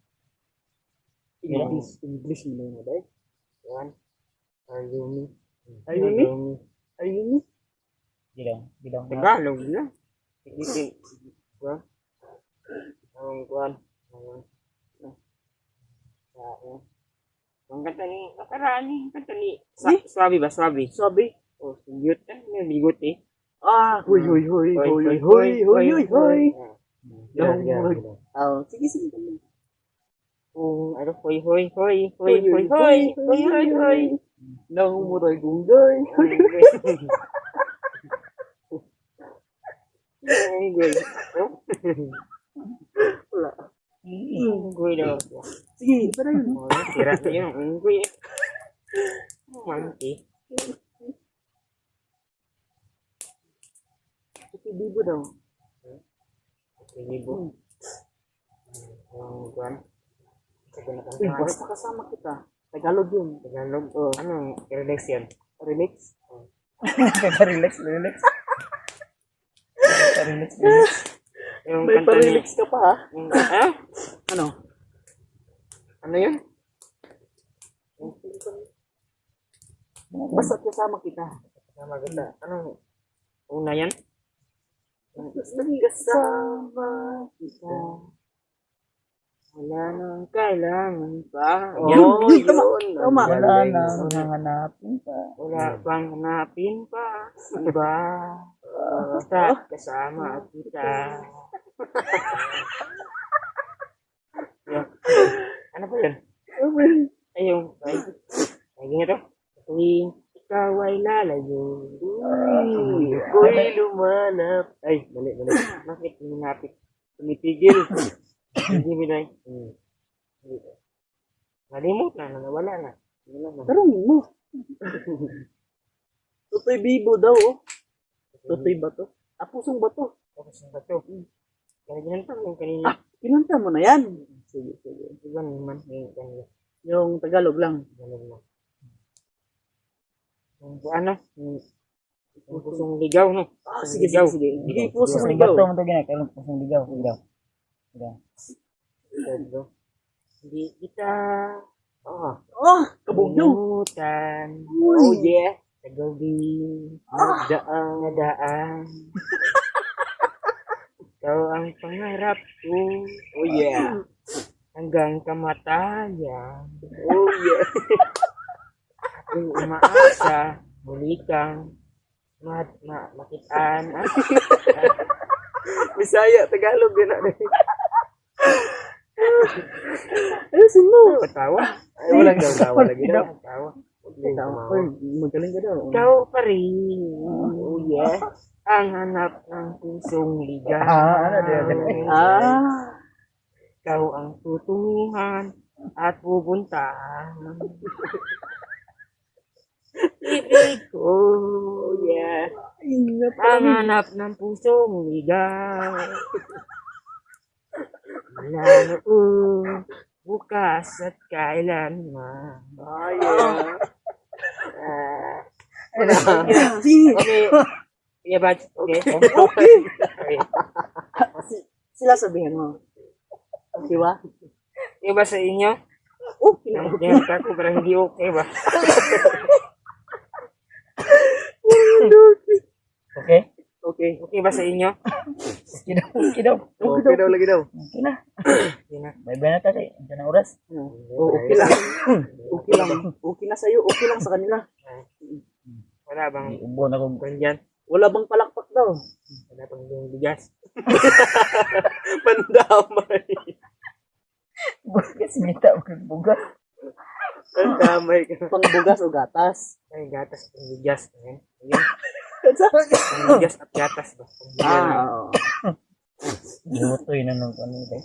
English mo na yun, dahil. Yan. Are you me? Are you me? Are you me? Bilang na. Tagalog na. Sige. Ba? Ang kuwan. Ang kanta ni, nakaraan kanta ni. Swabe ba? Swabe. Sabi? Oh, singyot na. Bigot eh. Ah, huy. Oh, sige. Ano, hoy. Nahumuray gungay. Unggoy. Wala. Unggoy daw. Sige, para yun. Oh, tira na yun. Unggoy. Monkey. Sige, bibo daw. Sige po. Ang kuwan. Uy, basta kasama kita. Tagalog yun. Tagalog. Ano? Relax yan. Relax. Relax. Yung May kanta ni... pa-relax ka pa ha? Ha? Ano? Ano yun? Basta kasama kita. Kasama kita. Ano? Una yan? Basta kasama kita. Wala nang kailangan pa. Oh, tama. Tama. Wala nang hanapin pa. Wala pang hanapin pa. Iba. Basta kasama kita. Yan. Ano ba yan? Ay, yung... Ay, ganito. Tuwing ikaw ay lalayo. Ako'y lumalap. Ay, mali. Bakit minapit? Tumitigil. Hindi minay. Nalimot na. Nawala na. Tarungin mo. Tutoy bibo daw oh. Tutoy bato. Pusong bato. Tapos yung bato. Ganyan pa yung kanina. Kinanta mo na yan. Sige. Iba naman yung kanina. Yung Tagalog lang. Ganun lang. Yung ano? Ang pusong ligaw, no? Sige, Ligaw. sige, sige. Hindi pusong Pusong ligaw. bato mo to gina, kailang pusong ligaw. Ligaw. Ligaw. Bro. Hindi kita Kabugyo. kalimutan. Oh, yeah. Sa gabi, nadaan. Ikaw ang pangarap ko. Oh yeah. Hanggang kamatayan. Oh yeah. Ako'y umaasa, muli kang makitaan. Bisaya, Tagalog din na. Ayusin mo. Patawa. Ay, walang daw lagi daw. Patawa. Ay, magaling ka daw. Ikaw pa rin. Oh yeah. Ang hanap ng pusong ligaw. Ano din? Ikaw ang tutunguhan at pupuntahan. Ibig ko, yeah. Ang hanap ng pusong ligaw. Wala noon, bukas at kailanman. Oh, yeah. Okay. Yeah, but, okay. Okay. Sila sabihin mo. Di ba? Yung ba sa inyo? Okay. Yan ako, pero hindi okay ba? Okay? Okay. Okay ba sa inyo? Okay daw. Okay daw lagi daw. Okay na. Yun na. Bye-bye na tayo. Ito na oras. Oh, okay lang. Okay lang. Okay na sa'yo. Okay lang sa kanila. Wala bang Ubo na kong kwan dyan? Wala bang palakpak daw? Wala bang yung bigas? pandamay. Bugas, minta ko ng bugas. Pandamay ka. Pangbugas o gatas? Ay, gatas ng bigas. Ayun. Ang bigas at gatas ba? Oo. Lutoy na nung ano ba?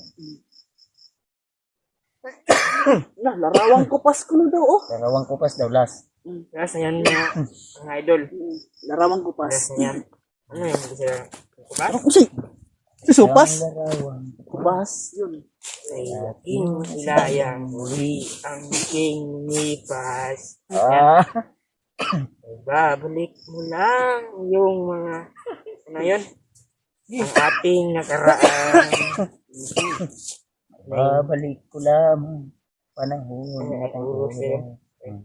Larawang kupas ko na daw, oh. Karawang kupas daw last. Kaya sa yan na, mga idol. Larawang Kaya kupas. sa yan. Ano yun? Hindi sila kupas? Ano kasi? Susupas? Karawang Kupas. Yun. Ay, aking ilayang muli ang king nipas. Ah. Ay, babalik mo lang yung mga, ano yun? Ang ating nakaraan. Babalik ko lamang panahon Ay, at ang oo, sir. oras.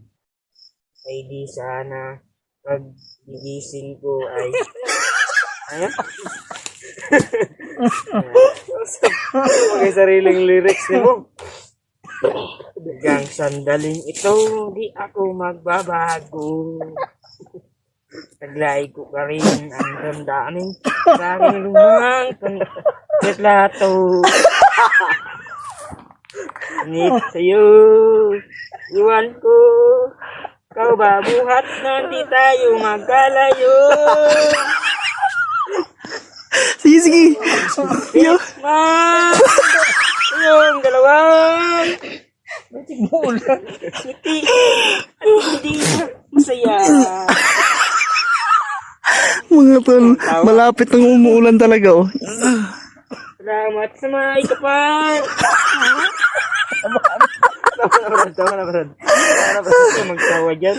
Ay di sana pag gigising ko ay ano? May sariling lyrics ni mo. Hanggang sandaling ito di ako magbabago. Taglay ko pa rin ang damdamin sa aking lumang panitlato. Ngunit sa'yo, iwan ko. Ikaw ba buhat na di tayo magkalayo? Sige, sige. Ma! Yung dalawang Batik mo ulan. ngiti at hindi masaya. Mga tol, malapit nang umuulan talaga, oh. Salamat sa may kapal. Tama na, Brad. Ito magtawa dyan.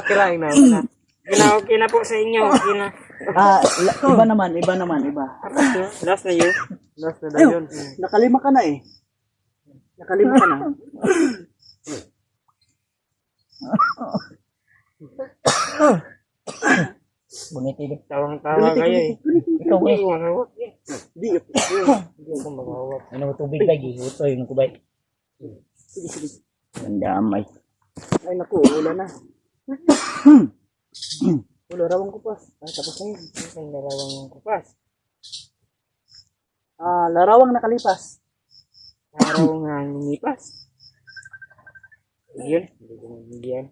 Kirain na. Okay na po sa inyo. Okay na. Iba naman, iba. Last na yun. Last na daw Ayun, yun. nakalima ka na eh. Nakalima ka na. Bunit ini. Tawang-tawa kayo eh. Ikaw Hindi eh. ko makawak eh. Di, Hindi ko makawak. Ano mo tubig lagi? Utoy mo kubay. sige, sige. Ang damay. Ay, naku, ulan na. Wala rawang kupas. Tapos na yun. Isang darawang kupas. Larawang nakalipas. Araw nga lumipas. Yun. Hindi ko mabigyan.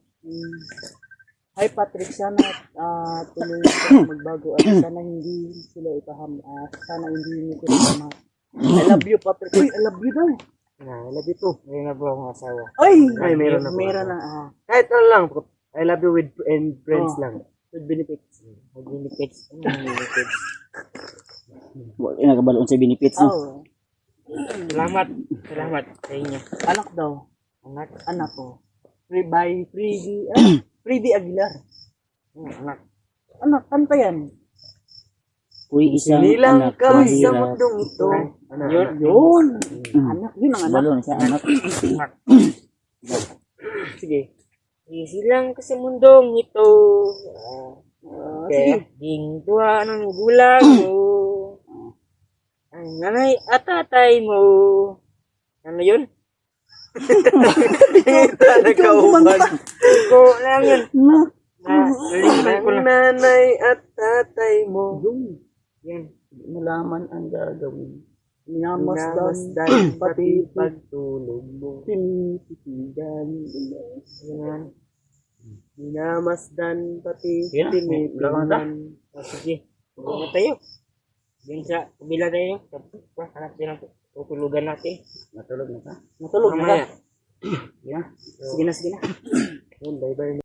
Hi Patrick, sana tuloy ka magbago at sana hindi sila sana hindi niyo sila tama. I love you Patrick. Uy, I love you daw. Love you too. Ngayon na po akong asawa. Ay, meron na po. Meron na. Kahit ano lang. I love you with and friends Oh. lang. With benefits. Mag-benefits. Ano ang benefits? Wala na kabalon sa benefits Oh, Salamat. Salamat sa inyo. anak daw. Anak. Anak ko. Free by Freddie Aguilar. Anak. Anak, kanta yan. Uy, isang Sinilang anak ka sa mahirap. mundong ito. Yun. Yun. Anak, yun ang anak. Balon siya anak. Sige. Isilang ka sa mundong ito. Sige. Ding tuwa ng gulang mo. Ang nanay at tatay mo. Ano yun? Nagkauban. Ko lang yun. Anak. Nalimutan ko Ang lang. nanay at tatay mo. Yan. Malaman ang gagawin. Minamasdan, Namasdan pati pati pagtulog mo. tinititigan. Yan. Minamasdan pati Yan, tinitingnan. Sige. Huwag na tayo. Yan sa kabila tayo. Tapos hanap din ang tutulugan natin. Matulog na ka? Matulog na ka. Mamaya. Yeah. Sige na, sige na. Bye-bye.